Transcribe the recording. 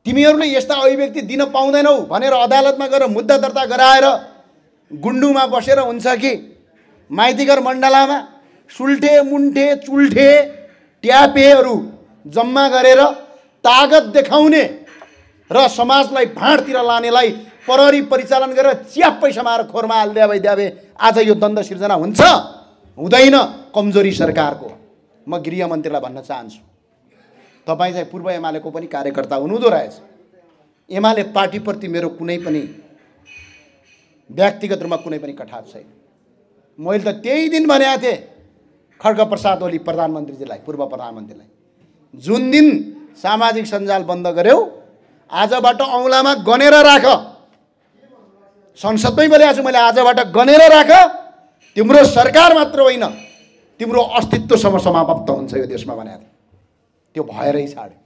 तिमीहरूले यस्ता अभिव्यक्ति दिन पाउँदैनौ भनेर अदालतमा गएर मुद्दा दर्ता गराएर गुन्डुमा बसेर हुन्छ कि माइतीघर मण्डलामा सुल्ठे मुन्ठे चुल्ठे ट्यापेहरू जम्मा गरेर तागत देखाउने र समाजलाई भाँडतिर लानेलाई प्रहरी परिचालन गरेर च्याप्पै समाएर खोरमा हाल्दै द्यावे आज यो द्वन्द्व सिर्जना हुन्छ? हुँदैन। कमजोरी सरकारको। म गृहमन्त्रीलाई भन्न चाहन्छु, तपाईँ चाहिँ पूर्व एमालेको पनि कार्यकर्ता हुनुहुँदो रहेछ। एमाले पार्टीप्रति मेरो कुनै पनि व्यक्तिगत रूपमा कुनै पनि कटाक्ष छैन। मैले त त्यही दिन भनेको थिएँ खड्गप्रसाद ओली प्रधानमन्त्रीजीलाई, पूर्व प्रधानमन्त्रीलाई, जुन दिन सामाजिक सञ्जाल बन्द गर्यौ आजबाट औँलामा गनेर राख। संसदमै बोलेको छु मैले, आजबाट गनेर राख। तिम्रो सरकार मात्र होइन, तिम्रो अस्तित्वसम्म समाप्त हुन्छ यो देशमा भनेको थियो। त्यो भएरै छाड्यो।